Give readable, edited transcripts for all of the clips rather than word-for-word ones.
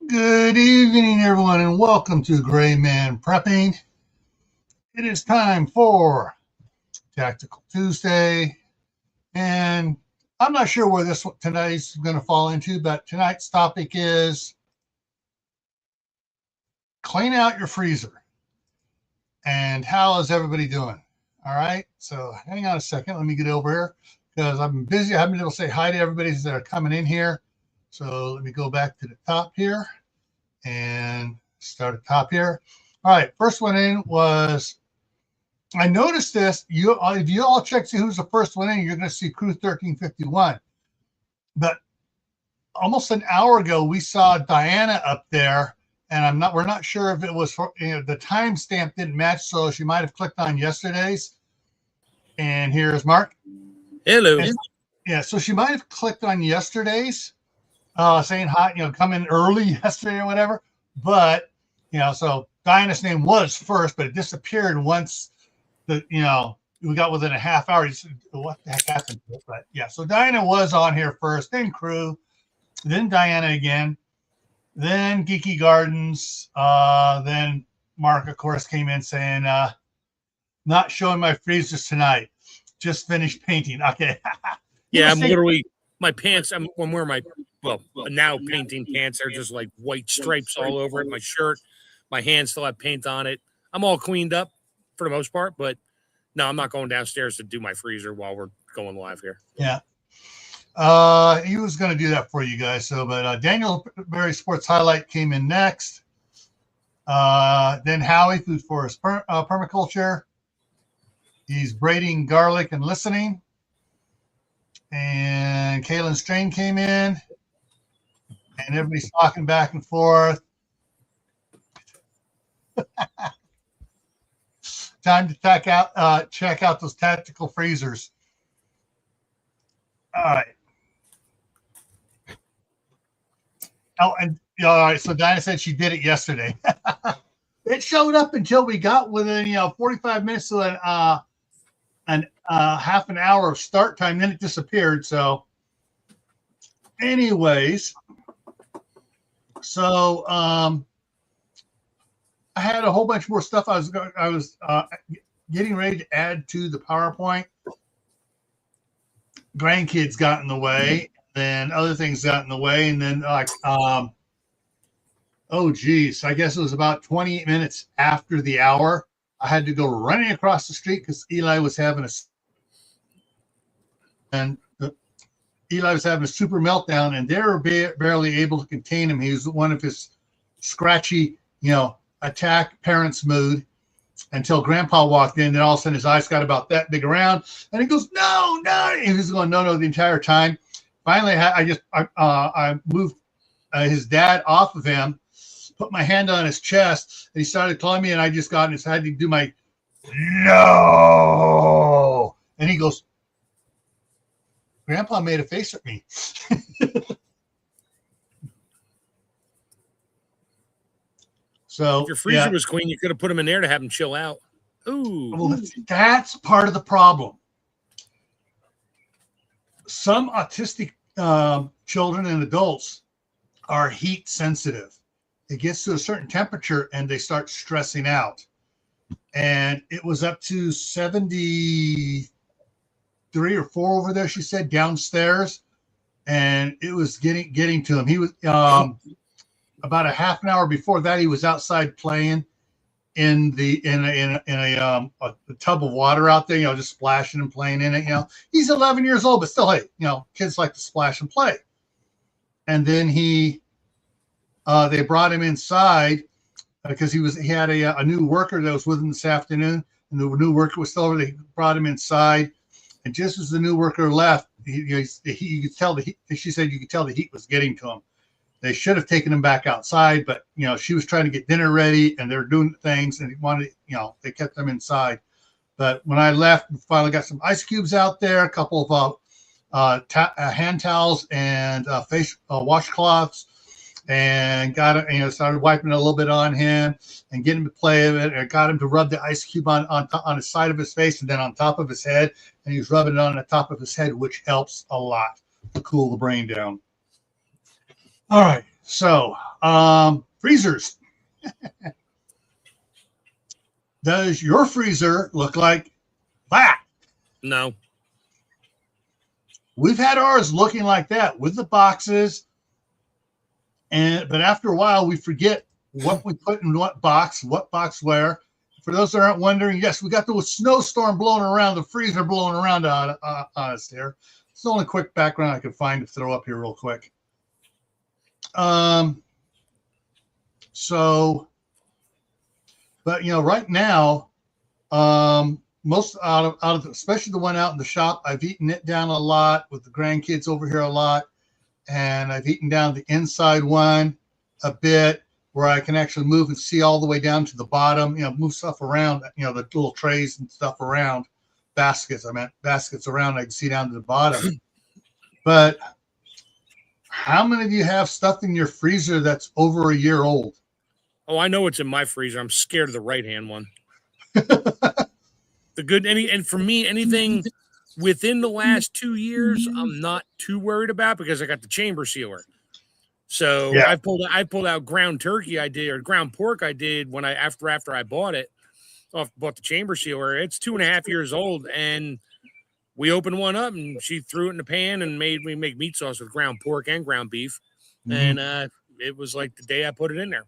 Good evening, everyone, and welcome to Gray Man Prepping. It is time for Tactical Tuesday, and I'm not sure where this tonight's going to fall into, but tonight's topic is clean out your freezer. And how is everybody doing? All right, so hang on a second. Let me get over here because I'm busy. I haven't been able to say hi to everybody that are coming in here. So let me go back to the top here and start at the top here. All right, first one in was, I noticed this. If you all check to see who's the first one in, you're going to see Crew 1351. But almost an hour ago, we saw Diana up there, and we're not sure if it was for, the timestamp didn't match, so she might have clicked on yesterday's. And here's Mark. Hello. Yeah, so she might have clicked on yesterday's, saying hi, come in early yesterday or whatever. But so Diana's name was first, but it disappeared once we got within a half hour. What the heck happened to it? But yeah, so Diana was on here first, then Crew, then Diana again, then Geeky Gardens, then Mark, of course, came in saying, not showing my freezers tonight. Just finished painting. Okay. Yeah, I'm literally, my pants, I'm wearing my, now painting pants. They're just like white stripes all over it. My shirt, my hands still have paint on it. I'm all cleaned up for the most part, but no, I'm not going downstairs to do my freezer while we're going live here. Yeah. He was going to do that for you guys. So, but Daniel Berry Sports Highlight came in next. Then Howie, Food Forest Permaculture. He's braiding garlic and listening. And Kaylin Strain came in. And everybody's talking back and forth. Time to check out those tactical freezers. All right. Oh, and all right. So Dinah said she did it yesterday. It showed up until we got within 45 minutes to half an hour of start time. Then it disappeared. So, anyways, so I had a whole bunch more stuff I was getting ready to add to the PowerPoint. Grandkids got in the way, then other things got in the way, and then oh geez, I guess it was about 28 minutes after the hour. I had to go running across the street because Eli was having a super meltdown, and they were barely able to contain him. He was one of his scratchy, attack parents mood until Grandpa walked in. Then all of a sudden his eyes got about that big around, and he goes, "No, no!" And he was going, "No, no!" the entire time. Finally, I moved his dad off of him, put my hand on his chest, and he started calling me, and I just got in his head to do my no, and he goes, "Grandpa made a face at me." So if your freezer was clean, you could have put him in there to have him chill out. Ooh. Well, that's part of the problem. Some autistic children and adults are heat sensitive. It gets to a certain temperature and they start stressing out. And it was up to 73 or 4 over there, she said, downstairs. And it was getting to him. He was about a half an hour before that, he was outside playing in a tub of water out there, just splashing and playing in it. He's 11 years old, but still, hey, kids like to splash and play. And then they brought him inside because he had a new worker that was with him this afternoon, and the new worker was still over. They brought him inside, and just as the new worker left, you could tell she said you could tell the heat was getting to him. They should have taken him back outside, but she was trying to get dinner ready, and they're doing things, and they kept them inside. But when I left, we finally got some ice cubes out there, a couple of hand towels and face washcloths, and got it. Started wiping it a little bit on him and getting him to play with it. And got him to rub the ice cube on the side of his face and then on top of his head, and he was rubbing it on the top of his head, which helps a lot to cool the brain down. All right, So, freezers. Does your freezer look like that? No. We've had ours looking like that with the boxes, but after a while we forget what we put in what box where. For those that aren't wondering, yes, we got the snowstorm blowing around, the freezer blowing around on us there. It's the only quick background I could find to throw up here real quick. So, but right now, most out of especially the one out in the shop, I've eaten it down a lot with the grandkids over here a lot, and I've eaten down the inside one a bit where I can actually move and see all the way down to the bottom. Move stuff around. The little trays and stuff around, baskets. I meant baskets around. I can see down to the bottom. But how many of you have stuff in your freezer that's over a year old? Oh, I know what's in my freezer. I'm scared of the right-hand one. And for me, anything within the last 2 years, I'm not too worried about because I got the chamber sealer. So yeah. I pulled out ground turkey I did, or ground pork I did when after I bought it, bought the chamber sealer. It's 2.5 years old, and we opened one up and she threw it in the pan and made me make meat sauce with ground pork and ground beef. Mm-hmm. And it was like the day I put it in there.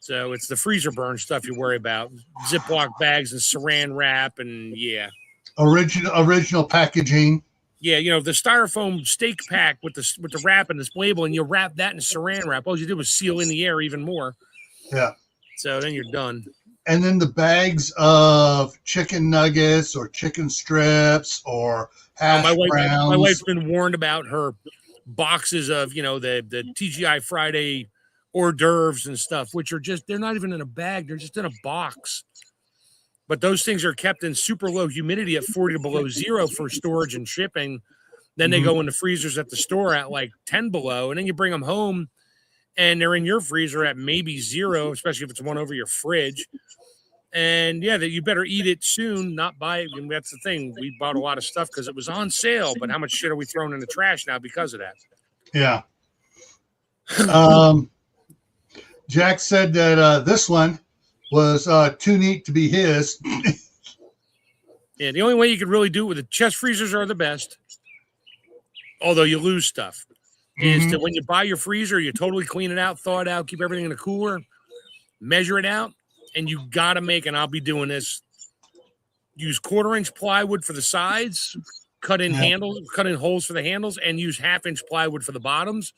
So it's the freezer burn stuff you worry about. Ziploc bags and saran wrap and yeah. Original packaging. Yeah, the styrofoam steak pack with the wrap and this label, and you wrap that in saran wrap. All you did was seal in the air even more. Yeah. So then you're done. And then the bags of chicken nuggets or chicken strips or hash browns. My wife's been warned about her boxes of, the TGI Friday hors d'oeuvres and stuff, which are they're not even in a bag. They're just in a box. But those things are kept in super low humidity at 40 below zero for storage and shipping. Then they go in the freezers at the store at like 10 below. And then you bring them home and they're in your freezer at maybe zero, especially if it's one over your fridge. And yeah, that you better eat it soon, not buy it. And that's the thing. We bought a lot of stuff because it was on sale, but how much shit are we throwing in the trash now because of that? Yeah. Jack said that this one was too neat to be his. Yeah, the only way you could really do it with the chest freezers are the best, although you lose stuff, is that when you buy your freezer, you totally clean it out, thaw it out, keep everything in a cooler, measure it out, and you got to make, and I'll be doing this, use 1/4-inch plywood for the sides, cut in holes for the handles, and use 1/2-inch plywood for the bottoms,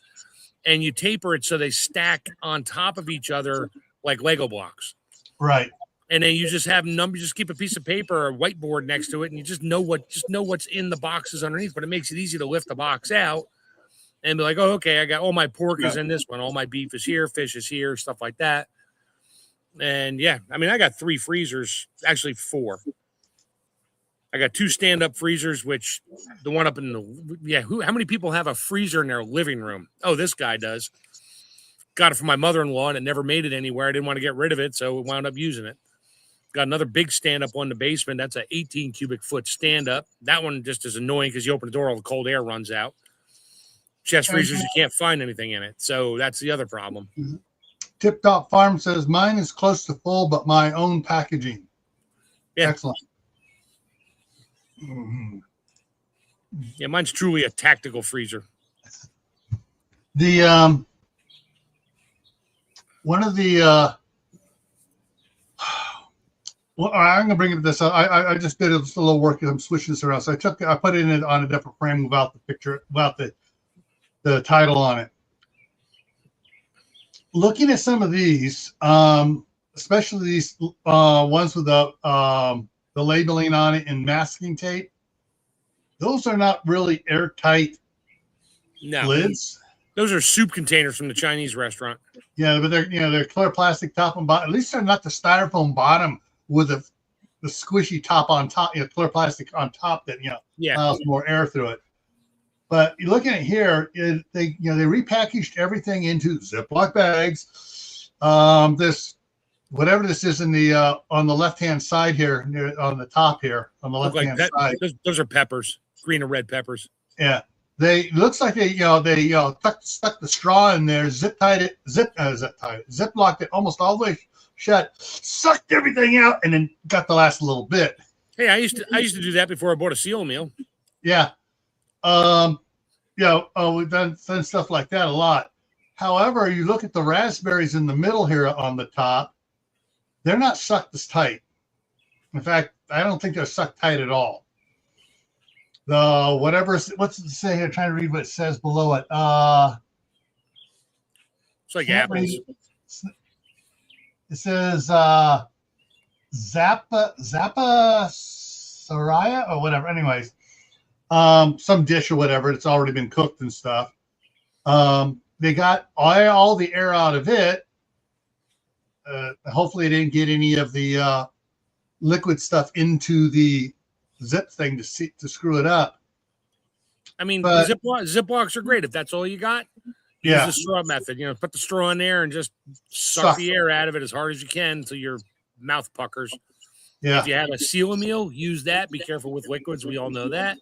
and you taper it so they stack on top of each other like Lego blocks. Right. And then you just have numbers, just keep a piece of paper or a whiteboard next to it, and you just know what's in the boxes underneath, but it makes it easy to lift the box out and be like, oh, okay, I got all my pork is in this one, all my beef is here, fish is here, stuff like that. And yeah, I mean, I got 3 freezers, actually 4. I got 2 stand-up freezers, which the one up in how many people have a freezer in their living room? Oh, this guy does. Got it from my mother-in-law, and it never made it anywhere. I didn't want to get rid of it, so we wound up using it. Got another big stand-up one in the basement. That's an 18 cubic foot stand-up. That one just is annoying because you open the door, all the cold air runs out. Chest freezers, you can't find anything in it. So that's the other problem. Tip Top Farm says, mine is close to full, but my own packaging. Yeah. Excellent. Yeah, mine's truly a tactical freezer. The one of the well, I'm gonna bring it to this. I just did a little work. I'm switching this around. So I put it in on a different frame without the picture, without the title on it. Looking at some of these, especially these ones with the labeling on it and masking tape, those are not really airtight lids. Those are soup containers from the Chinese restaurant. Yeah, but they're clear plastic top and bottom. At least they're not the styrofoam bottom with the squishy top on top, clear plastic on top that allows more air through it. But you're looking at here, they repackaged everything into Ziploc bags. This whatever this is in the on the left hand side here, on the top here on the left hand side. Those are peppers, green and red peppers. Yeah, They looks like they stuck the straw in there, zip locked it almost all the way shut, sucked everything out, and then got the last little bit. Hey, I used to do that before I bought a seal meal. Yeah. We've done stuff like that a lot. However, you look at the raspberries in the middle here on the top, they're not sucked as tight. In fact, I don't think they're sucked tight at all. What's it say here? Trying to read what it says below it. It's like apples. It says Zappa Soraya or whatever. Anyways, some dish or whatever. It's already been cooked and stuff. They got all the air out of it. Hopefully, they didn't get any of the liquid stuff into the zip thing to screw it up. I mean, Ziplocs are great if that's all you got. Use the straw method. Put the straw in there and just suck the air out of it as hard as you can until your mouth puckers. Yeah. If you have a seal meal, use that. Be careful with liquids. We all know that.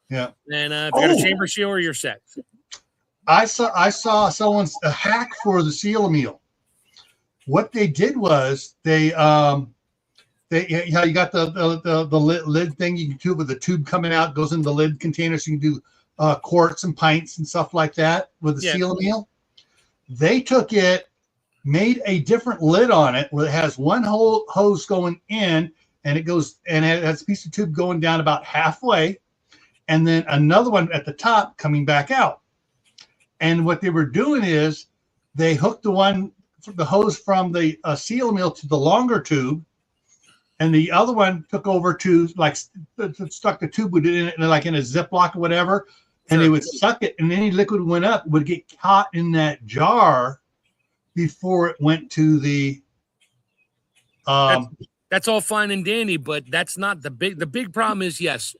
Yeah. And if you got a chamber sealer, you're set. I saw someone's a hack for the seal meal. What they did was you got the lid thing you can do with the tube coming out, goes in the lid container, so you can do quarts and pints and stuff like that with the seal meal. They took it, made a different lid on it where it has one whole hose going in, and it has a piece of tube going down about halfway, and then another one at the top coming back out. And what they were doing is they hooked the hose from the seal meal to the longer tube, and the other one took over to stuck the tube with it in it, like in a Ziploc or whatever, and they would suck it, and any liquid went up would get caught in that jar before it went to the. That's all fine and dandy, but that's not the big. The big problem is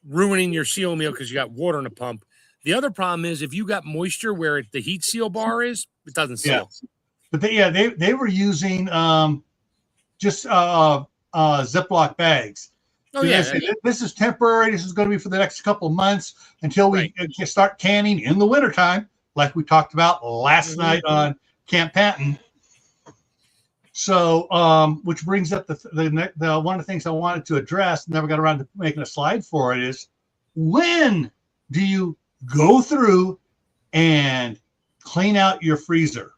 ruining your seal meal because you got water in the pump. The other problem is if you got moisture where the heat seal bar is, it doesn't seal. But they were using just Ziploc bags. Oh, This is temporary. This is going to be for the next couple of months until we start canning in the wintertime, like we talked about last night on Camp Patton. So, which brings up the one of the things I wanted to address, never got around to making a slide for it, is when do you go through and clean out your freezer?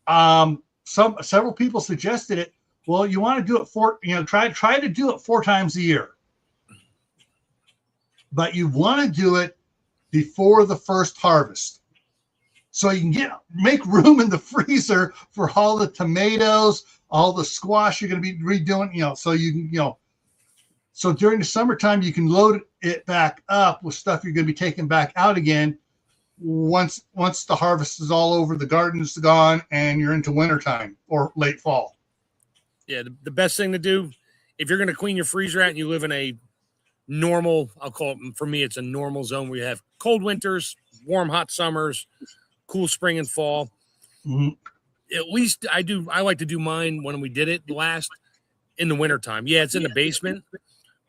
Several people suggested it. Well, you want to do it try to do it 4 times a year, but you want to do it before the first harvest, so you can make room in the freezer for all the tomatoes, all the squash you're going to be redoing. So you can, so during the summertime you can load it back up with stuff you're going to be taking back out again. Once the harvest is all over, the garden's gone, and you're into wintertime or late fall. Yeah, the best thing to do, if you're going to clean your freezer out and you live in a normal, I'll call it, for me, it's a normal zone where you have cold winters, warm, hot summers, cool spring and fall. Mm-hmm. At least I like to do mine when we did it last in the wintertime. Yeah, it's in the basement,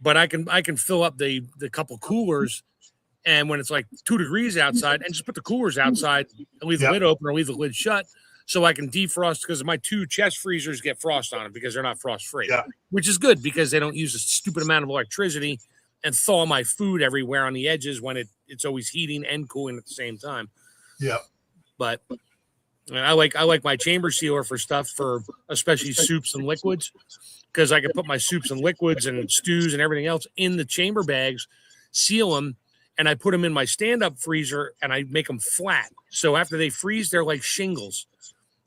but I can fill up the couple coolers. And when it's like 2 degrees outside, and just put the coolers outside and leave the lid open or leave the lid shut so I can defrost, because my 2 chest freezers get frost on them because they're not frost free, which is good because they don't use a stupid amount of electricity and thaw my food everywhere on the edges when it's always heating and cooling at the same time. Yeah. But I like my chamber sealer for stuff, for especially soups and liquids, because I can put my soups and liquids and stews and everything else in the chamber bags, seal them, and I put them in my stand-up freezer, and I make them flat. So after they freeze, they're like shingles.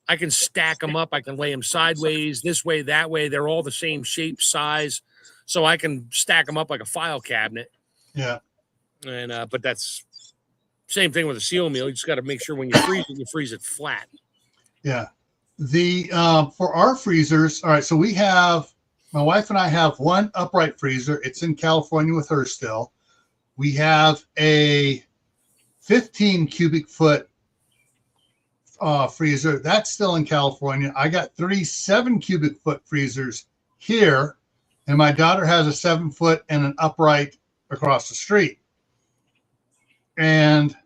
I can stack them up. I can lay them sideways, this way, that way. They're all the same shape, size. So I can stack them up like a file cabinet. Yeah. And but that's same thing with a seal meal. You just got to make sure when you freeze it flat. Yeah. The for our freezers, all right, so my wife and I have one upright freezer. It's in California with her still. We have a 15 cubic foot freezer. That's still in California. I got 3 7 cubic foot freezers here, and my daughter has a 7 foot and an upright across the street. And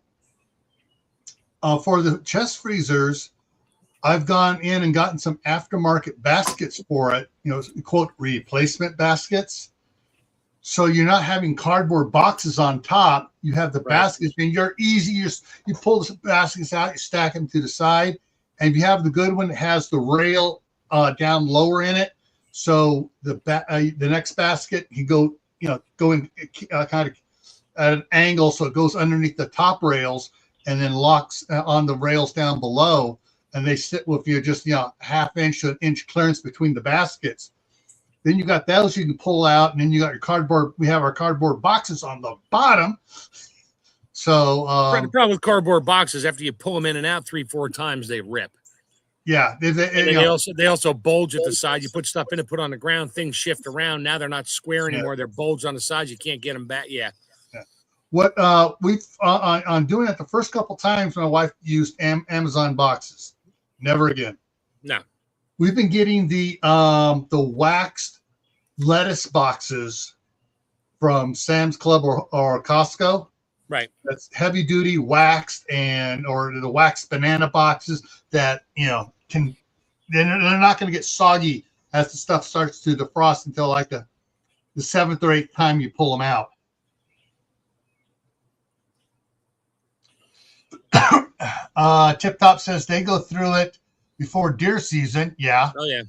for the chest freezers, I've gone in and gotten some aftermarket baskets for it, quote, replacement baskets. So you're not having cardboard boxes on top. You have the baskets, and you're easy. You pull the baskets out, you stack them to the side. And if you have the good one, it has the rail down lower in it. So the next basket can go in kind of at an angle, so it goes underneath the top rails and then locks on the rails down below. And they sit with just half inch to an inch clearance between the baskets. Then you got those you can pull out, and then you got your cardboard. We have our cardboard boxes on the bottom. So the problem with cardboard boxes, after you pull them in and out 3-4 times, they rip. Yeah, they also bulge at the side. You put stuff in and put on the ground, things shift around. Now they're not square anymore. They're bulged on the sides. You can't get them back. Yeah. What we've on doing it the first couple times, my wife used Amazon boxes. Never again. No. We've been getting the waxed lettuce boxes from Sam's Club or Costco. Right. That's heavy duty waxed or the waxed banana boxes that they're not going to get soggy as the stuff starts to defrost until like the 7th or 8th time you pull them out. Tip Top says they go through it before deer season. Yeah. Oh yeah.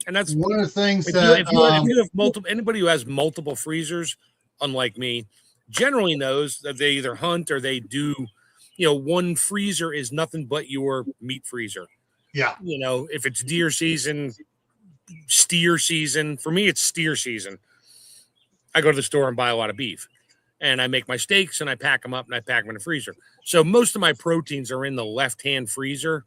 And that's one of the things if you have multiple, anybody who has multiple freezers, unlike me, generally knows that they either hunt or they do, one freezer is nothing but your meat freezer. Yeah. If it's deer season, steer season, for me, it's steer season. I go to the store and buy a lot of beef. And I make my steaks and I pack them up and I pack them in the freezer. So most of my proteins are in the left-hand freezer.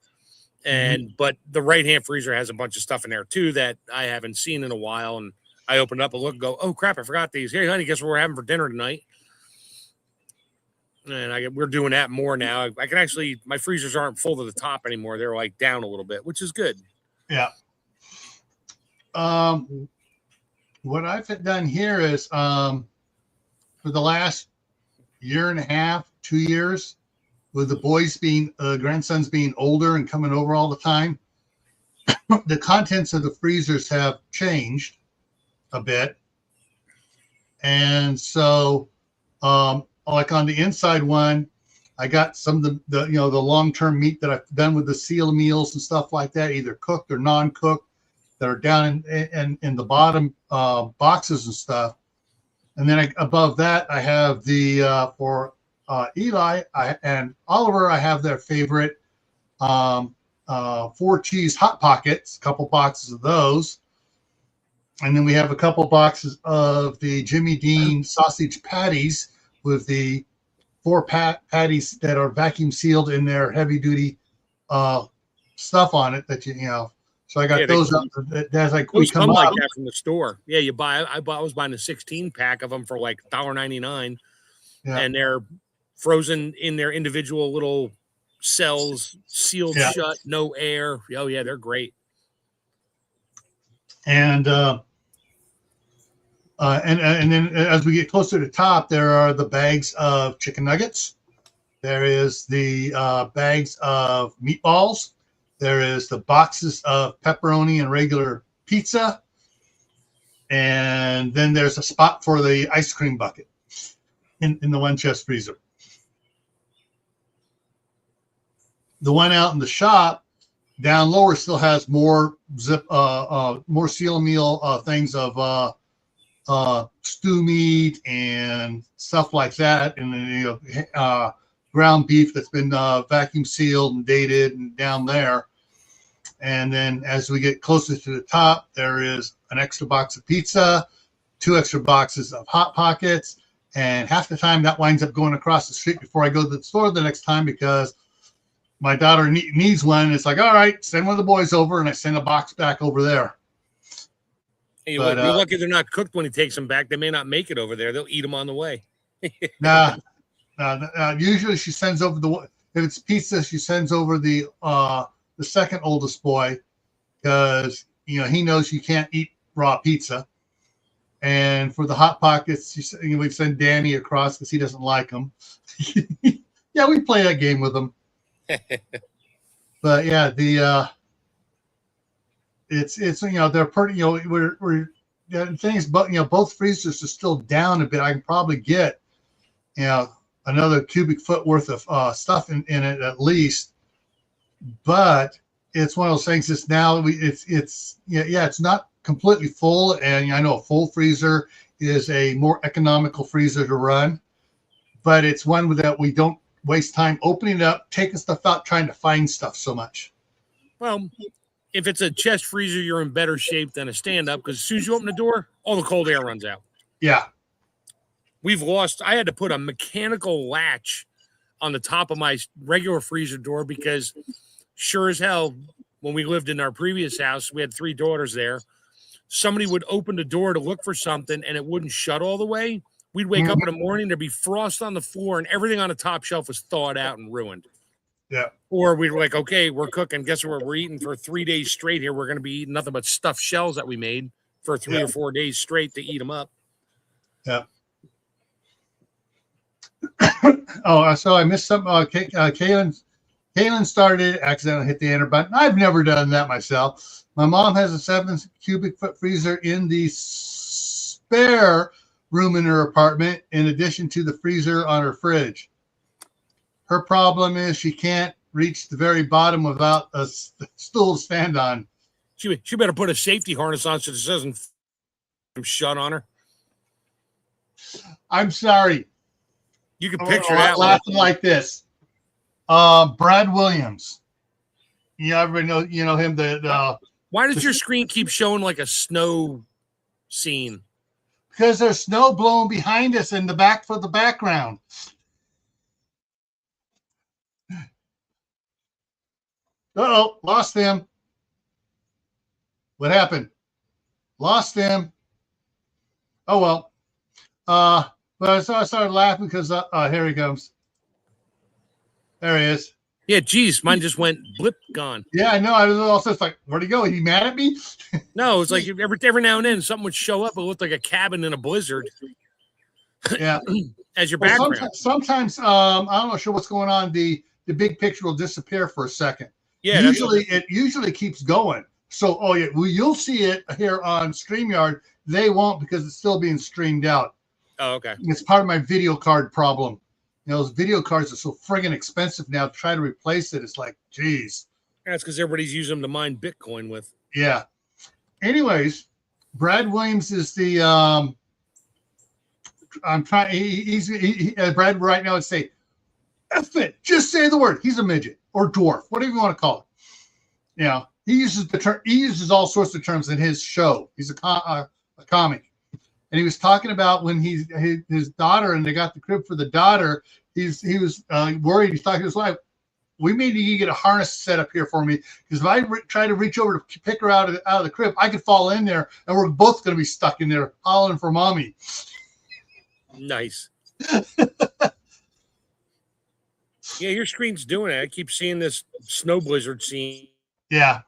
But the right-hand freezer has a bunch of stuff in there too that I haven't seen in a while. And I open it up and look and go, oh crap, I forgot these. Hey honey, guess what we're having for dinner tonight? And we're doing that more now. I can actually, my freezers aren't full to the top anymore. They're like down a little bit, which is good. Yeah. What I've done here is, for the last year and a half, 2 years, with the boys grandsons being older and coming over all the time, the contents of the freezers have changed a bit. And so, like on the inside one, I got some of the long-term meat that I've done with the seal meals and stuff like that, either cooked or non-cooked, that are down in the bottom boxes and stuff. And then above that, I have the for Eli and Oliver, I have their favorite 4 cheese Hot Pockets, a couple boxes of those. And then we have a couple boxes of the Jimmy Dean sausage patties with the 4 patties that are vacuum sealed in their heavy duty stuff on it that So I got those up as we come like out. that from the store. Yeah, you buy. I was buying a 16-pack of them for like $1.99, and they're frozen in their individual little cells, sealed shut, no air. Oh yeah, they're great. And then as we get closer to the top, there are the bags of chicken nuggets. There is the bags of meatballs. There is the boxes of pepperoni and regular pizza. And then there's a spot for the ice cream bucket in the one chest freezer. The one out in the shop down lower still has more more seal meal things of stew meat and stuff like that. And then, ground beef that's been vacuum sealed and dated and down there. And then as we get closer to the top, there is an extra box of pizza, 2 extra boxes of Hot Pockets, and half the time that winds up going across the street before I go to the store the next time because my daughter needs one. It's like, all right, send one of the boys over, and I send a box back over there. Hey, you're lucky they're not cooked when he takes them back. They may not make it over there. They'll eat them on the way. Nah. Usually she sends over if it's pizza, she sends over the second oldest boy because he knows you can't eat raw pizza. And for the Hot Pockets, we send Danny across because he doesn't like them. Yeah, we play that game with him. But yeah, it's they're pretty, we're things, but both freezers are still down a bit. I can probably get another cubic foot worth of stuff in it at least. But it's one of those things. It's now it's not completely full, and I know a full freezer is a more economical freezer to run, but it's one that we don't waste time opening it up, taking stuff out, trying to find stuff so much. Well, if it's a chest freezer, you're in better shape than a stand-up, because as soon as you open the door, all the cold air runs out. Yeah. I had to put a mechanical latch on the top of my regular freezer door because sure as hell, when we lived in our previous house, we had 3 daughters there. Somebody would open the door to look for something and it wouldn't shut all the way. We'd wake up in the morning, there'd be frost on the floor and everything on the top shelf was thawed out and ruined. Yeah. Or we were like, okay, we're cooking. Guess what? We're eating for 3 days straight here. We're going to be eating nothing but stuffed shells that we made for 3 or 4 days straight to eat them up. Yeah. Oh, so I missed some. Kaylin started, accidentally hit the enter button. I've never done that myself. My mom has a 7 cubic foot freezer in the spare room in her apartment, in addition to the freezer on her fridge. Her problem is she can't reach the very bottom without a stool to stand on. She better put a safety harness on so it doesn't shut on her. I'm sorry. You can picture that laughing like this. Brad Williams. Everybody know him. Why does your screen keep showing like a snow scene? Because there's snow blowing behind us in the back for the background. Uh-oh, lost them. What happened? Lost them. Oh, well. But I started laughing because, here he comes. There he is. Yeah, geez, mine just went blip, gone. Yeah, I know. I was also like, where'd he go? Is he mad at me? No, it's like every now and then something would show up. It looked like a cabin in a blizzard. Yeah. As your background. Sometimes I'm not sure what's going on. The big picture will disappear for a second. Yeah. It usually keeps going. So, you'll see it here on StreamYard. They won't because it's still being streamed out. Oh, okay. It's part of my video card problem. Those video cards are so friggin' expensive now. To try to replace it, it's like, geez. That's because everybody's using them to mine Bitcoin with. Yeah. Anyways, Brad Williams is the I'm trying. Brad right now would say, F it. Just say the word. He's a midget or dwarf, whatever you want to call it. He uses the term. He uses all sorts of terms in his show. He's a comic. And he was talking about when his daughter, and they got the crib for the daughter. He was worried. He's talking to his wife. We may need to get a harness set up here for me because if I try to reach over to pick her out of the crib, I could fall in there, and we're both going to be stuck in there hollering for mommy. Nice. Yeah, your screen's doing it. I keep seeing this snow blizzard scene. Yeah,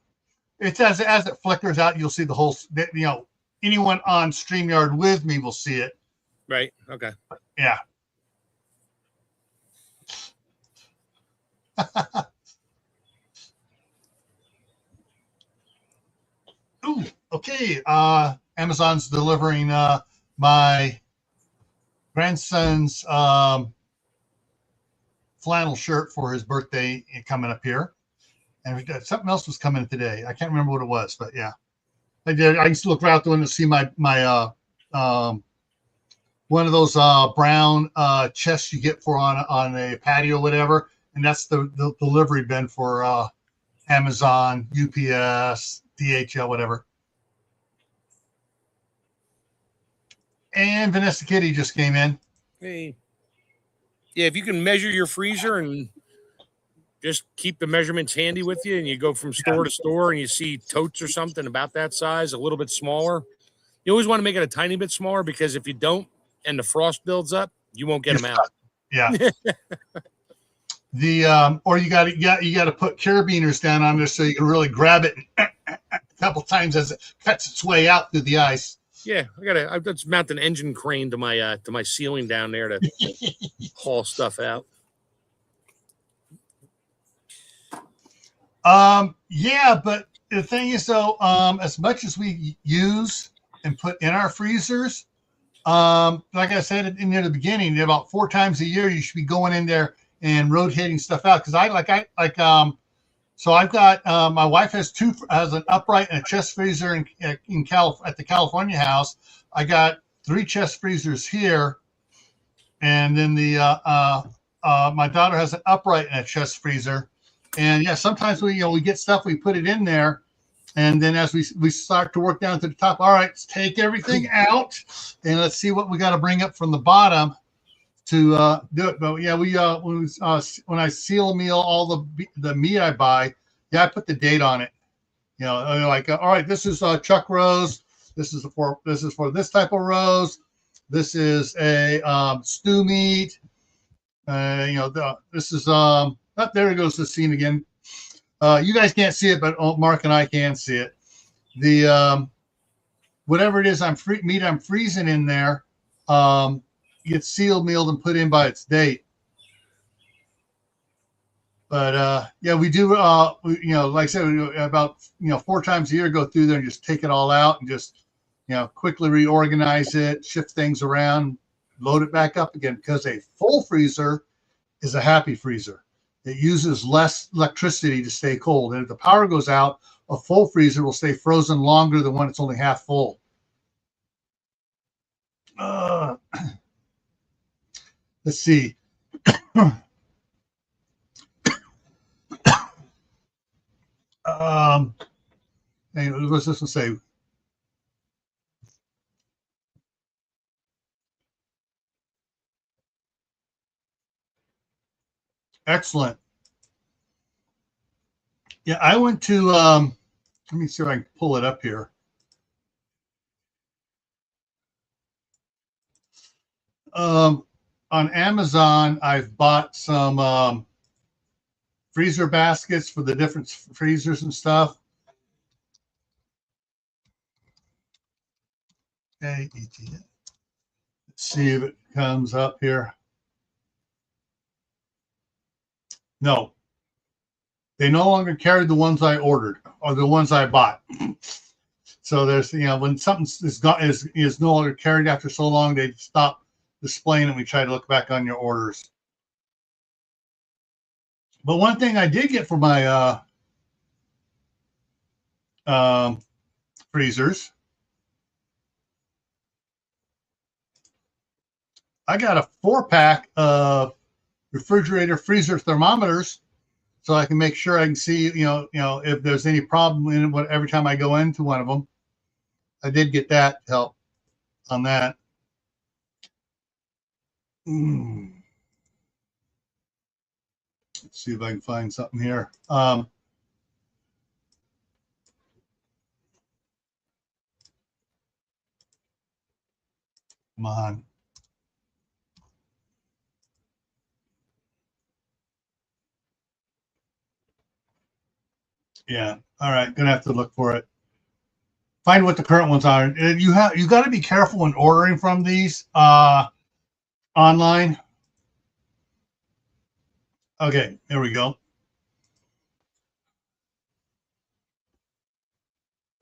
it's as it flickers out, you'll see the whole. Anyone on StreamYard with me will see it. Right. Okay. Yeah. Ooh, okay. Amazon's delivering my grandson's flannel shirt for his birthday coming up here. And something else was coming today. I can't remember what it was, but yeah. I did. I used to look right out the window to see my one of those brown chests you get for on a patio or whatever, and that's the delivery bin for Amazon, UPS, DHL, whatever. And Vanessa Kitty just came in. Hey. Yeah, if you can measure your freezer and just keep the measurements handy with you, and you go from store to store and you see totes or something about that size, a little bit smaller. You always want to make it a tiny bit smaller because if you don't and the frost builds up, you won't get them out. Yeah. Or you got to put carabiners down on there so you can really grab it a couple times as it cuts its way out through the ice. Yeah, I just mount an engine crane to my ceiling down there to haul stuff out. Yeah, but the thing is, though, as much as we use and put in our freezers, like I said in the beginning, about 4 times a year you should be going in there and rotating stuff out. Because so I've got my wife has an upright and a chest freezer at the California house. I got 3 chest freezers here, and then my daughter has an upright and a chest freezer. And yeah, sometimes we get stuff, we put it in there, and then as we start to work down to the top, all right, let's take everything out and let's see what we got to bring up from the bottom to do it. But yeah, when I seal meal all the meat I buy, yeah, I put the date on it. Like all right, this is chuck roast. This is for this type of roast. This is a stew meat. This is there it goes the scene again. You guys can't see it, but Mark and I can see it. The whatever it is I'm freezing in there gets sealed, milled, and put in by its date. But yeah, we do. Like I said, about 4 times a year, go through there and just take it all out and just quickly reorganize it, shift things around, load it back up again. Because a full freezer is a happy freezer. It uses less electricity to stay cold. And if the power goes out, a full freezer will stay frozen longer than when it's only half full. Let's see. What's this one say? Excellent. Yeah, I went to let me see if I can pull it up here. On Amazon, I've bought some freezer baskets for the different freezers and stuff. Okay, let's see if it comes up here. No, they no longer carry the ones I ordered or the ones I bought. So there's, when something is no longer carried after so long, they stop displaying it. We try to look back on your orders. But one thing I did get for my freezers, I got a 4-pack of refrigerator freezer thermometers, so I can make sure I can see, if there's any problem in it every time I go into one of them. I did get that to help on that. Let's see if I can find something here. Come on. Yeah. All right. Gonna have to look for it. Find what the current ones are. You got to be careful when ordering from these online. Okay, there we go.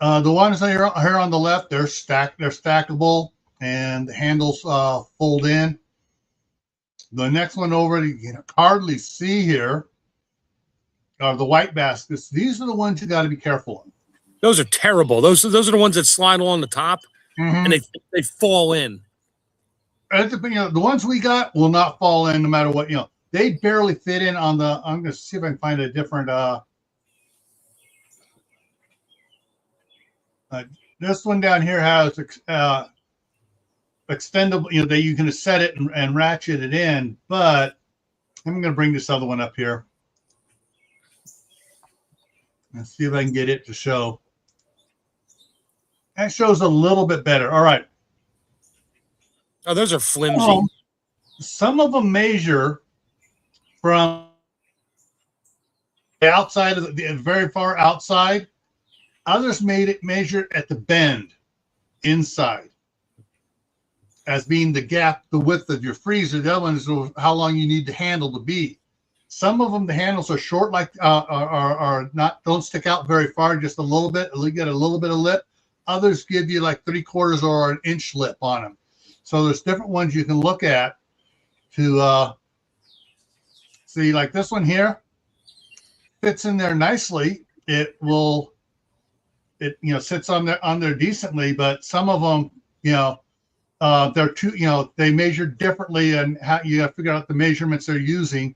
The ones that are here on the left, they're stackable, and the handles fold in. The next one over, you can hardly see here, are the white baskets. These are the ones you got to be careful of. Those are terrible. Those are the ones that slide along the top, and they fall in. The ones we got will not fall in no matter what. They barely fit in on the. I'm going to see if I can find a different. This one down here has extendable. That you can set it and ratchet it in. But I'm going to bring this other one up here. Let's see if I can get it to show. That shows a little bit better. All right. Oh, those are flimsy. Some of them measure from the outside of the very far outside. Others made it measured at the bend inside as being the gap, the width of your freezer. The other one is how long you need the handle to be. Some of them, the handles are short, like are not, don't stick out very far, just a little bit. You get a little bit of lip. Others give you like 3/4 or an inch lip on them. So there's different ones you can look at to see. Like this one here fits in there nicely. It sits on there decently, but some of them, they're too, they measure differently, and how you have to figure out the measurements they're using.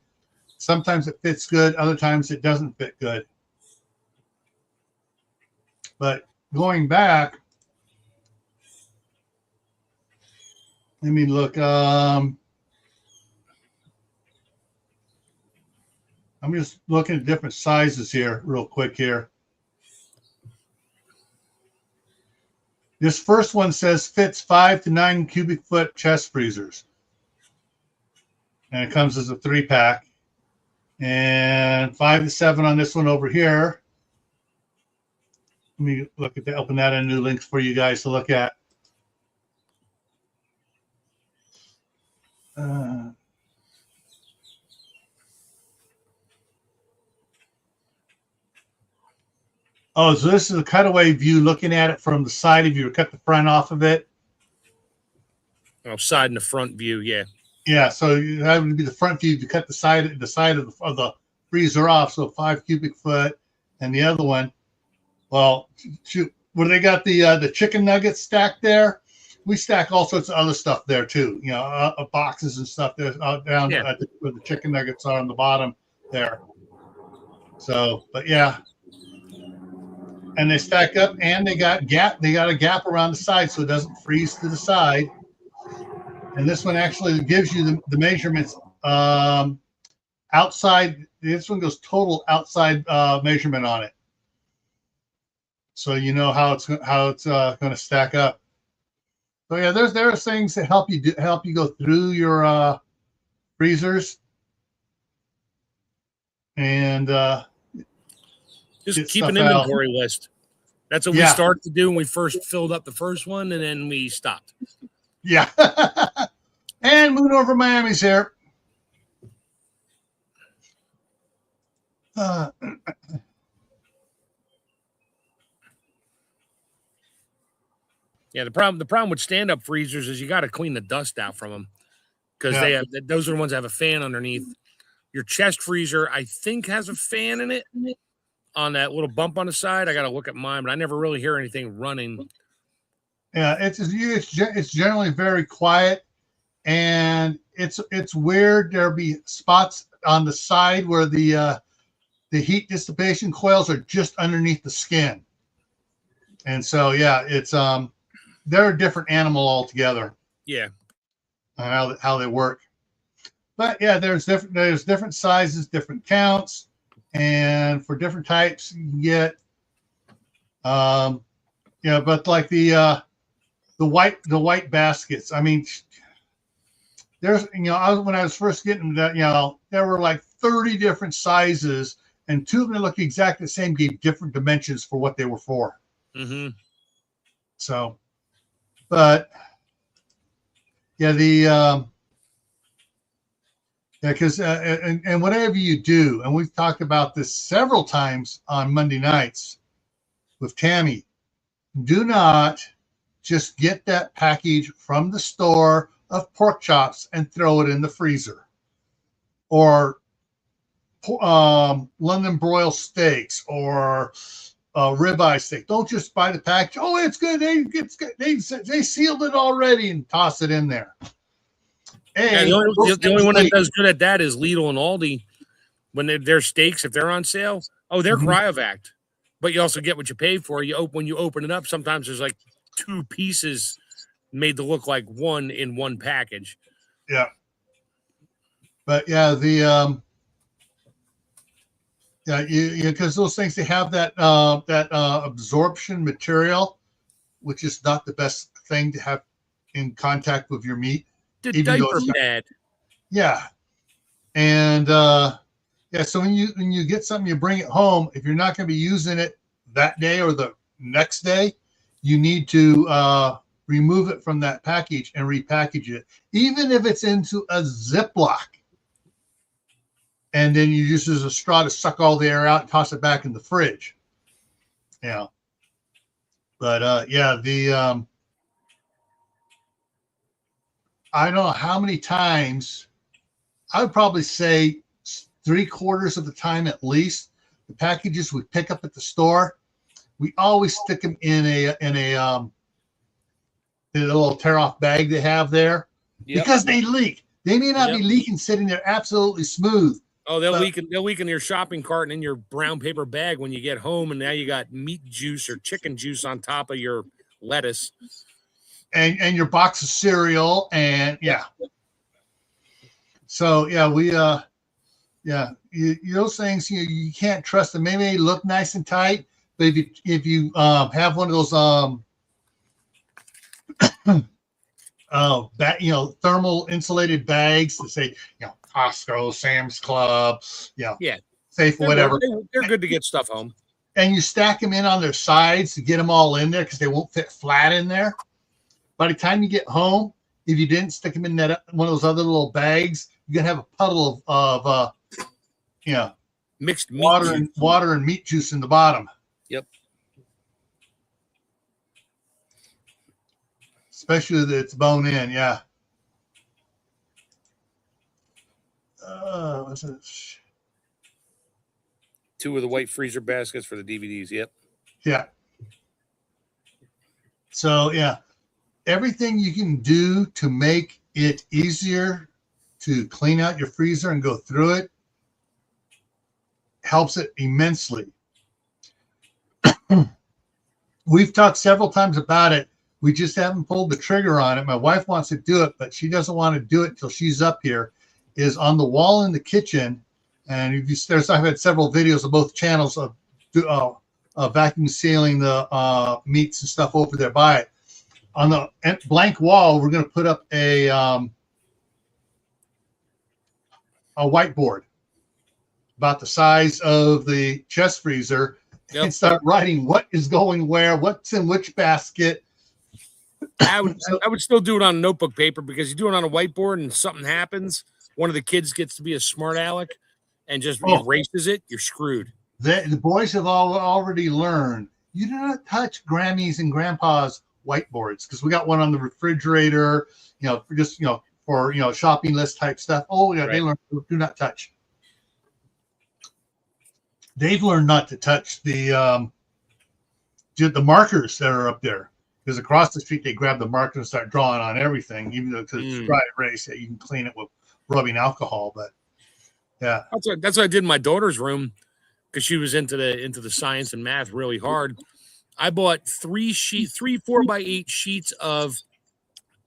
Sometimes it fits good, other times it doesn't fit good. But going back, let me look. I'm just looking at different sizes here real quick here. This first one says fits 5 to 9 cubic foot chest freezers. And it comes as a 3-pack. And 5 to 7 on this one over here. Let me look at open that in new links for you guys to look at. So this is a cutaway view looking at it from the side of you. Cut the front off of it. Oh, side and the front view, yeah. Yeah, so that would be the front view to cut the side of the freezer off, so 5 cubic foot, and the other one, well, shoot, where they got the chicken nuggets stacked there, we stack all sorts of other stuff there too. Boxes and stuff there down where the chicken nuggets are on the bottom there. So, but yeah, and they stack up, and they got a gap around the side so it doesn't freeze to the side. And this one actually gives you the measurements outside. This one goes total outside measurement on it, so you know how it's going to stack up. So yeah, there are things that help you go through your freezers, and just keep an inventory list. That's what we started to do when we first filled up the first one, and then we stopped. Yeah. And moving over Miami's here. Yeah, the problem with stand-up freezers is you got to clean the dust out from them, because those are the ones that have a fan underneath. Your chest freezer, I think, has a fan in it on that little bump on the side. I got to look at mine, but I never really hear anything running. Yeah, it's generally very quiet, and it's weird. There'll be spots on the side where the heat dissipation coils are just underneath the skin, and so yeah, it's they're a different animal altogether. Yeah, how they work, but yeah, there's different sizes, different counts, and for different types you can get but like the white baskets. I mean, there's when I was first getting that, there were like 30 different sizes, and 2 of them look exactly the same, gave different dimensions for what they were for. Mm-hmm. So, but yeah, because and whatever you do, and we've talked about this several times on Monday nights with Tammy, do not just get that package from the store of pork chops and throw it in the freezer, or London broil steaks, or ribeye steak. Don't just buy the package. Oh, it's good. They sealed it already and toss it in there. The only one that does good at that is Lidl and Aldi. When their steaks, if they're on sale, they're cryovac, but you also get what you pay for. When you open it up, sometimes there's like 2 pieces made to look like one in one package. Yeah. But yeah, because those things, they have that absorption material, which is not the best thing to have in contact with your meat. The diaper pad. Yeah. And so when you get something, you bring it home. If you're not going to be using it that day or the next day, you need to remove it from that package and repackage it, even if it's into a Ziploc. And then you use a straw to suck all the air out and toss it back in the fridge. Yeah. But I don't know how many times, I would probably say 3/4 of the time at least, the packages we pick up at the store, we always stick them in a little tear-off bag they have there, because they leak. They may not be leaking sitting there absolutely smooth. Oh, they'll leak in your shopping cart and in your brown paper bag when you get home, and now you got meat juice or chicken juice on top of your lettuce. And your box of cereal, and So those things you can't trust them. Maybe they look nice and tight, but if you have one of those thermal insulated bags that say Costco, Sam's Club, Safe, whatever. They're good to get stuff home. And you stack them in on their sides to get them all in there because they won't fit flat in there. By the time you get home, if you didn't stick them in that one of those other little bags, you're gonna have a puddle of mixed meat water and meat juice in the bottom. Yep. Especially if it's bone in, what's it? 2 of the white freezer baskets for the DVDs. Yep. Yeah. So everything you can do to make it easier to clean out your freezer and go through it helps it immensely. We've talked several times about it. We just haven't pulled the trigger on it. My wife wants to do it, but she doesn't want to do it until she's up here. Is on the wall in the kitchen, and I've had several videos of both channels of vacuum sealing the meats and stuff over there by it. On the blank wall, we're going to put up a whiteboard about the size of the chest freezer, and start writing what is going where, what's in which basket. I would still do it on notebook paper, because you do it on a whiteboard and something happens, one of the kids gets to be a smart aleck and just erases it, you're screwed. The boys have already learned you do not touch Grammy's and Grandpa's whiteboards, because we got one on the refrigerator, for shopping list type stuff. They learn do not touch. They've learned not to touch the markers that are up there, because across the street they grab the marker and start drawing on everything, even though it's dry erase that you can clean it with rubbing alcohol. But that's what I did in my daughter's room, because she was into the science and math really hard. I bought 3 4x8 sheets of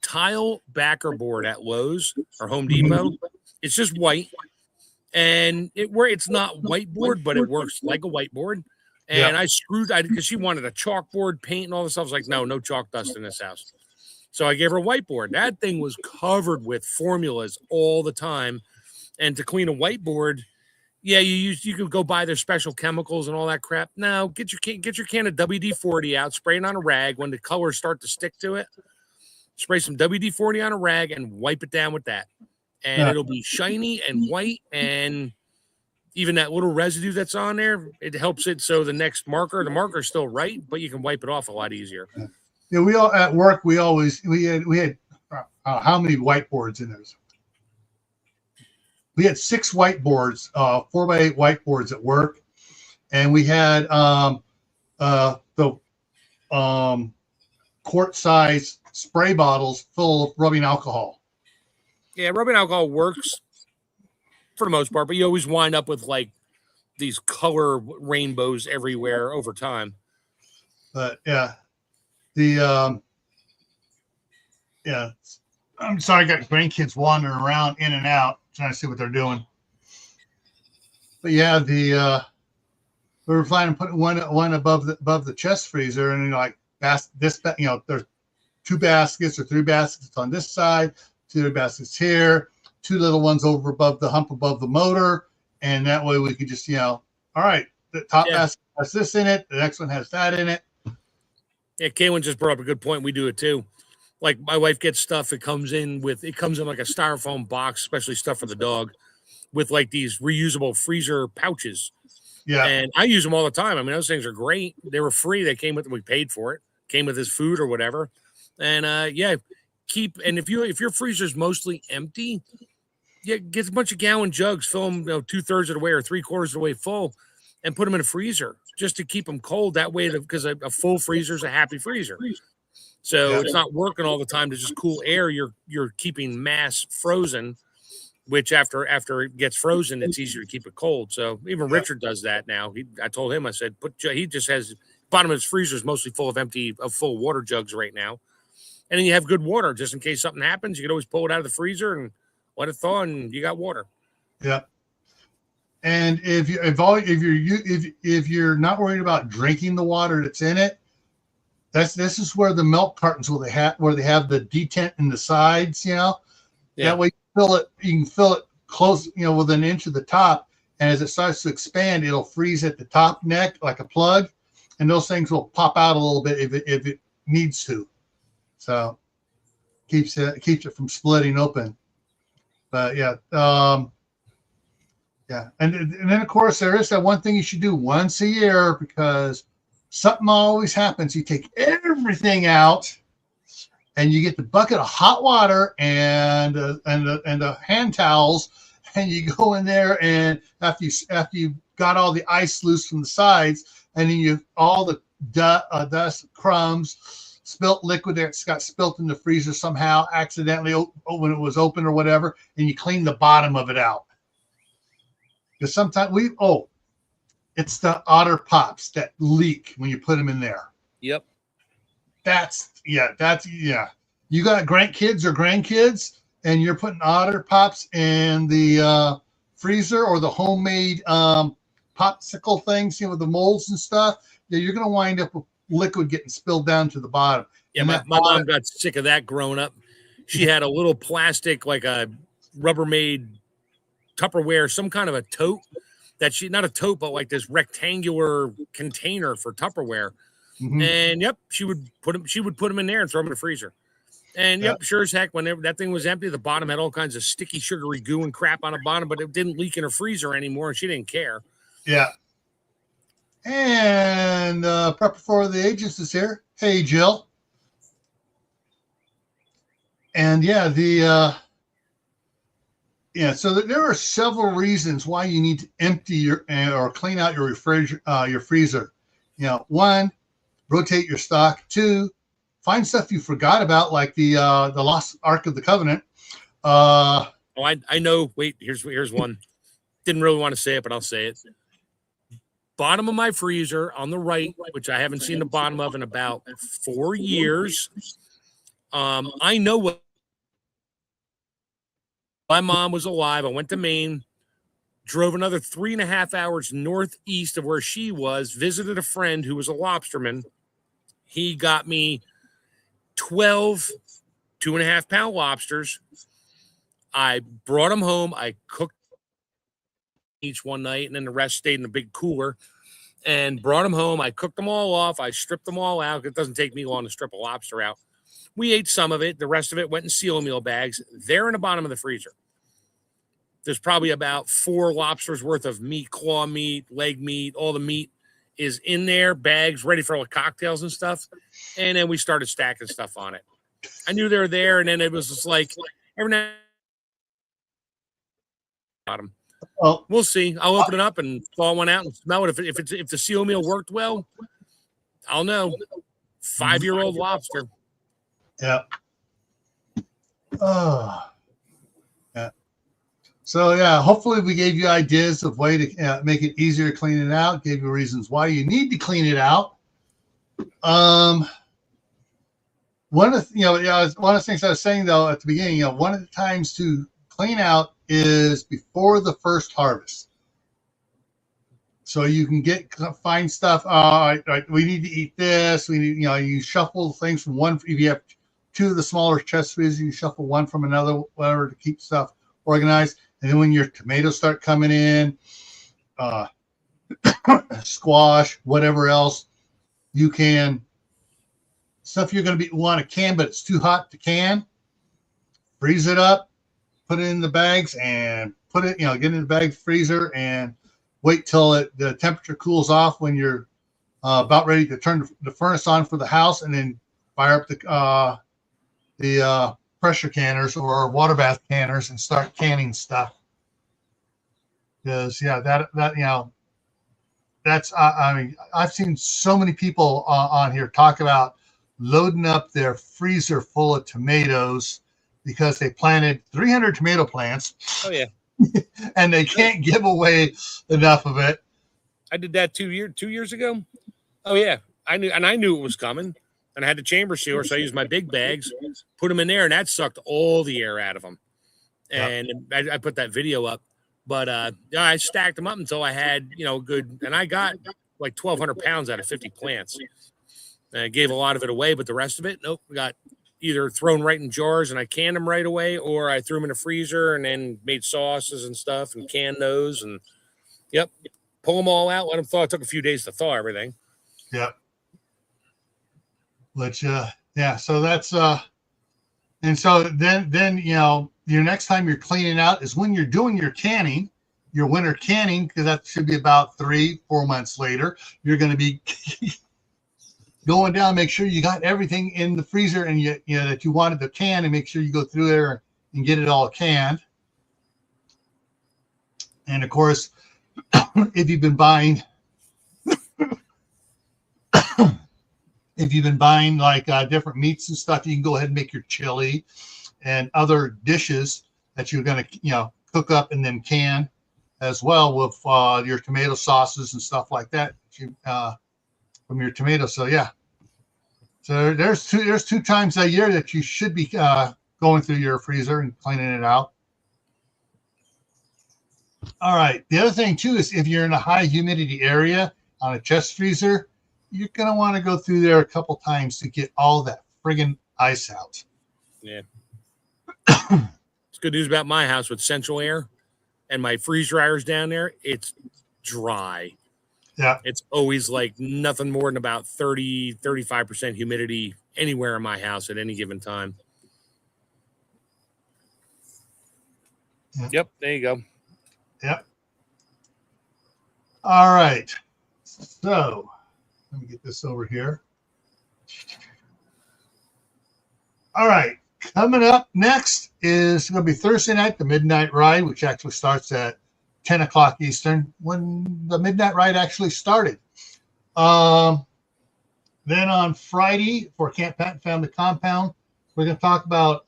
tile backer board at Lowe's or Home Depot. It's just white, and it's not whiteboard, but it works like a whiteboard. And I because she wanted a chalkboard, paint, and all this stuff. I was like, no chalk dust in this house. So I gave her a whiteboard. That thing was covered with formulas all the time. And to clean a whiteboard, you could go buy their special chemicals and all that crap. Now get your can of WD-40 out, spray it on a rag. When the colors start to stick to it, spray some WD-40 on a rag and wipe it down with that. And it'll be shiny and white, and even that little residue that's on there, it helps it so the next the marker's still right, but you can wipe it off a lot easier. Yeah, we all at work, we had how many whiteboards in there? We had 6 whiteboards, 4x8 whiteboards at work, and we had the quart size spray bottles full of rubbing alcohol. Yeah, rubbing alcohol works for the most part, but you always wind up with like these color rainbows everywhere over time. But I'm sorry, I got grandkids wandering around in and out trying to see what they're doing. But we were planning on putting one above the chest freezer, and there's 2 baskets or 3 baskets on this side, 2 baskets here, 2 little ones over above the hump above the motor, and that way we could just all right, the top basket has this in it, the next one has that in it. Yeah, Kaylin just brought up a good point. We do it too. like my wife gets stuff. It comes in like a styrofoam box, especially stuff for the dog, with like these reusable freezer pouches. Yeah. And I use them all the time. I mean, those things are great. They were free. They came with, we paid for it. Came with his food or whatever. And yeah, and if your freezer's mostly empty, yeah, get a bunch of gallon jugs, fill them 2/3 of the way or 3/4 of the way full, and put them in a freezer just to keep them cold. That way, because a full freezer is a happy freezer. So it's not working all the time to just cool air. You're keeping mass frozen, which after it gets frozen, it's easier to keep it cold. So even Richard does that now. I told him, I said, he just has bottom of his freezer is mostly full of full water jugs right now. And then you have good water just in case something happens. You can always pull it out of the freezer and let it thaw, and you got water. Yeah. And if you're not worried about drinking the water that's in it, this is where the milk cartons where they have the detent in the sides, that way you can fill it close, within an inch of the top, and as it starts to expand, it'll freeze at the top neck like a plug, and those things will pop out a little bit if it needs to. So keeps it from splitting open. But yeah, and then of course there is that one thing you should do once a year, because something always happens. You take everything out, and you get the bucket of hot water and the hand towels, and you go in there, and after you got all the ice loose from the sides, and then all the dust, crumbs, spilt liquid that got spilt in the freezer somehow accidentally when it was open or whatever, and you clean the bottom of it out. Because sometimes it's the otter pops that leak when you put them in there. Yep. That's you got grandkids or grandkids, and you're putting otter pops in the freezer or the homemade popsicle things, with the molds and stuff. Yeah, you're going to wind up with liquid getting spilled down to the bottom. Yeah, my mom got sick of that growing up. She had a little plastic, like a Rubbermaid Tupperware, some kind of a tote not a tote, but like this rectangular container for Tupperware. Mm-hmm. And she would put them in there and throw them in the freezer. And sure as heck, whenever that thing was empty, the bottom had all kinds of sticky, sugary goo and crap on the bottom, but it didn't leak in her freezer anymore, and she didn't care. Yeah. And Prepper for the Ages is here. Hey, Jill. And so there are several reasons why you need to empty or clean out your freezer. One, rotate your stock. Two, find stuff you forgot about, like the Lost Ark of the Covenant. I know. Wait, here's one. Didn't really want to say it, but I'll say it. Bottom of my freezer on the right, which I haven't seen the bottom of in about 4 years. I know what my mom was alive. I went to Maine, drove another 3.5 hours northeast of where she was, visited a friend who was a lobsterman. He got me 12 2.5-pound lobsters. I brought them home. I cooked each one night, and then the rest stayed in the big cooler, and brought them home. I cooked them all off. I stripped them all out. It doesn't take me long to strip a lobster out. We ate some of it. The rest of it went in seal meal bags. They're in the bottom of the freezer. There's probably about 4 lobsters worth of meat, claw meat, leg meat. All the meat is in there, bags ready for all the cocktails and stuff. And then we started stacking stuff on it. I knew they were there, and then it was just like every now and bottom. Well, we'll see. I'll open it up and thaw one out and smell it. If the seal meal worked well, I'll know. 5-year-old lobster. Yeah. Oh. Yeah. So hopefully we gave you ideas of way to make it easier to clean it out. Gave you reasons why you need to clean it out. One of the things I was saying though at the beginning, one of the times to clean out is before the first harvest. So you can find stuff. We need to eat this. We need, you shuffle things from one. If you have 2 of the smaller chest freezers, you shuffle one from another, whatever, to keep stuff organized. And then when your tomatoes start coming in, squash, whatever else, you can stuff you're going to want to can, but it's too hot to can. Freeze it up, put it in the bags, and put it, get in the bag freezer, and wait till the temperature cools off when you're about ready to turn the furnace on for the house, and then fire up the pressure canners or water bath canners and start canning stuff. Because that's I mean, I've seen so many people on here talk about loading up their freezer full of tomatoes because they planted 300 tomato plants. Oh yeah. And they can't give away enough of it. I did that 2 years ago. Oh yeah, I knew it was coming, and I had the chamber sealer, so I used my big bags, put them in there, and that sucked all the air out of them. And I put that video up, but I stacked them up until I had good, and I got like 1,200 pounds out of 50 plants. And I gave a lot of it away, but the rest of it, nope, got either thrown right in jars and I canned them right away, or I threw them in the freezer and then made sauces and stuff and canned those, and pull them all out, let them thaw. It took a few days to thaw everything. Yep. Which so that's and so then your next time you're cleaning out is when you're doing your canning, your winter canning, because that should be about 3-4 months later. You're going to be going down, make sure you got everything in the freezer and that you wanted to can, and make sure you go through there and get it all canned. And of course, if you've been buying like different meats and stuff, you can go ahead and make your chili and other dishes that you're going to cook up and then can as well with your tomato sauces and stuff like that from your tomatoes. So so there's two times a year that you should be going through your freezer and cleaning it out. All right. The other thing too is if you're in a high humidity area on a chest freezer, you're going to want to go through there a couple times to get all that friggin' ice out. Yeah. It's good news about my house with central air and my freeze dryers down there. It's dry. Yeah. It's always like nothing more than about 35% humidity anywhere in my house at any given time. Yeah. Yep. There you go. Yep. All right. So let me get this over here. All right. Coming up next is going to be Thursday night, the Midnight Ride, which actually starts at 10 o'clock Eastern, when the Midnight Ride actually started. Then on Friday for Camp Patton Family Compound, we're going to talk about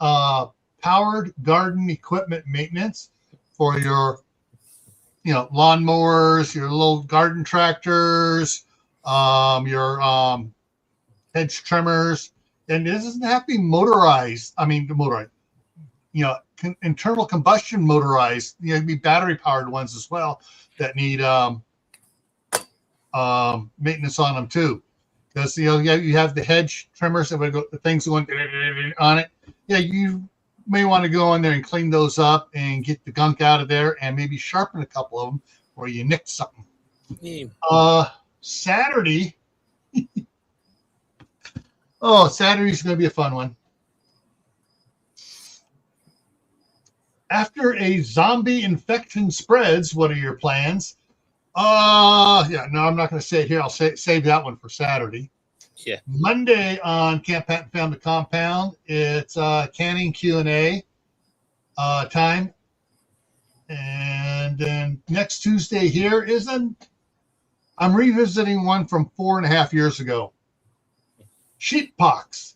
powered garden equipment maintenance for your lawnmowers, your little garden tractors, your hedge trimmers. And this doesn't have to be motorized. I mean, motorized, internal combustion motorized. Be battery powered ones as well that need maintenance on them too. Because you have the hedge trimmers that would go, the things going on it. Yeah, you may want to go in there and clean those up and get the gunk out of there, and maybe sharpen a couple of them where you nicked something. Yeah. Saturday. Oh, Saturday's going to be a fun one. After a zombie infection spreads, what are your plans? No, I'm not going to say it here. I'll save that one for Saturday. Yeah. Monday on Camp Patton Family Compound, it's canning Q&A time. And then next Tuesday here I'm revisiting one from 4.5 years ago. Sheep pox.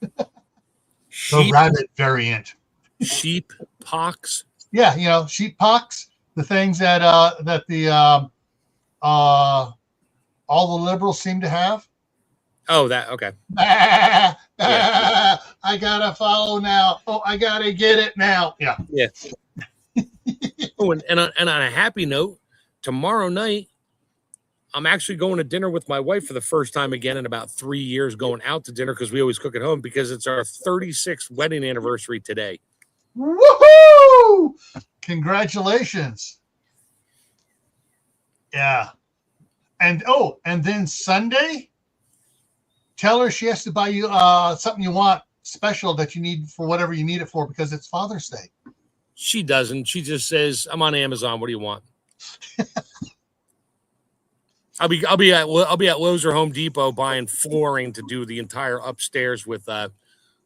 The rabbit variant. Sheep pox? Yeah, sheep pox. The things that all the liberals seem to have. Oh, that okay. I gotta follow now. Oh, I gotta get it now. Yeah. Yeah. Oh, and on a happy note, tomorrow night I'm actually going to dinner with my wife for the first time again in about 3 years, going out to dinner because we always cook at home, because it's our 36th wedding anniversary today. Woohoo! Congratulations. Yeah. And then Sunday, tell her she has to buy you something you want special that you need for whatever you need it for, because it's Father's Day. She doesn't. She just says, "I'm on Amazon. What do you want?" I'll be at Lowe's or Home Depot buying flooring to do the entire upstairs with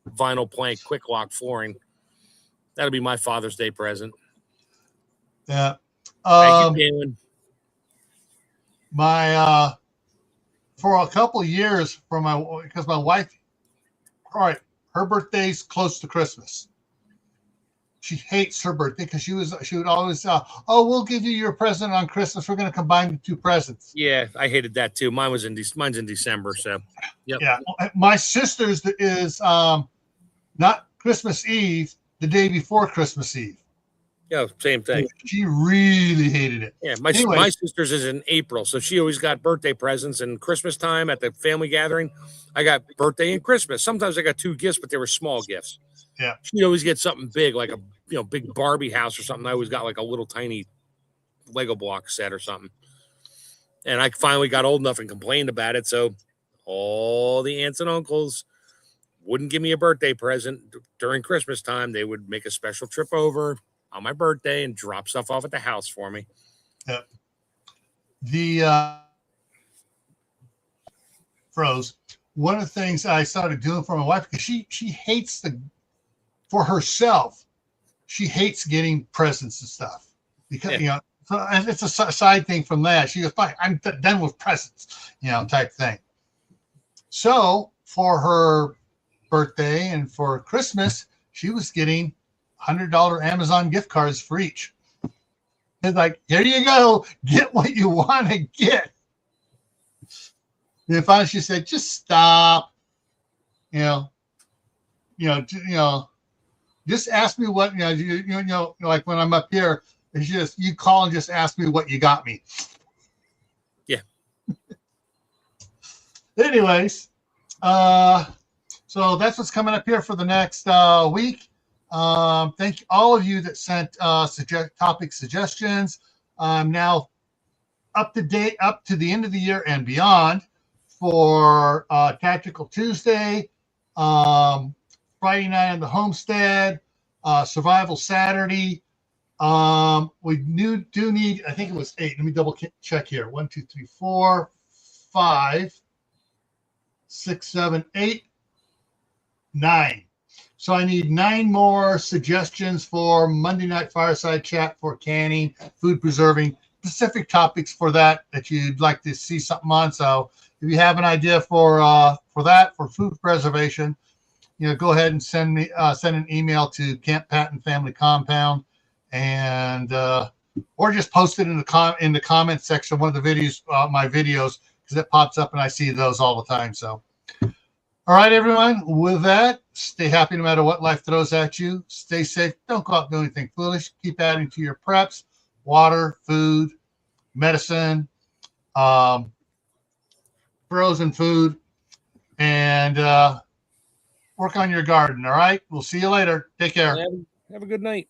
vinyl plank quick lock flooring. That'll be my Father's Day present. Yeah. Thank you, Galen. My for a couple of years, because my wife, all right, her birthday's close to Christmas. She hates her birthday because she would always we'll give you your present on Christmas. We're going to combine the two presents. Yeah, I hated that too. Mine's in December, so yep. Yeah, my sister's is not Christmas Eve, the day before Christmas Eve. Yeah, same thing. She really hated it. Yeah, my sister's is in April, so she always got birthday presents and Christmas time at the family gathering. I got birthday and Christmas. Sometimes I got two gifts, but they were small gifts. Yeah, she'd always get something big, like a big Barbie house or something. I always got like a little tiny Lego block set or something. And I finally got old enough and complained about it, so all the aunts and uncles wouldn't give me a birthday present during Christmas time. They would make a special trip over on my birthday and drop stuff off at the house for me. Yep. The froze. One of the things I started doing for my wife, because she hates for herself, she hates getting presents and stuff, because so it's a side thing from that. She goes, "Fine, I'm done with presents," type thing. So for her birthday and for Christmas, she was getting $100 Amazon gift cards for each. It's like, here you go, get what you want to get. And finally she said, "Just stop. Just ask me what like when I'm up here, it's just you call and just ask me what you got me." Yeah. Anyways, so that's what's coming up here for the next week. Thank you all of you that sent topic suggestions. I'm now up to date, up to the end of the year and beyond, for Tactical Tuesday, Friday night on the homestead, Survival Saturday. We do need, I think it was 8. Let me double check here. 1, 2, 3, 4, 5, 6, 7, 8, 9. So I need 9 more suggestions for Monday Night Fireside Chat for canning, food preserving, specific topics for that you'd like to see something on. So if you have an idea for that, for food preservation, go ahead and send an email to Camp Patton Family Compound, and or just post it in the comment section of one of the videos, my videos, because it pops up and I see those all the time. So, all right, everyone. With that, stay happy no matter what life throws at you. Stay safe. Don't go out and do anything foolish. Keep adding to your preps: water, food, medicine, frozen food, and work on your garden. All right. We'll see you later. Take care. Have a good night.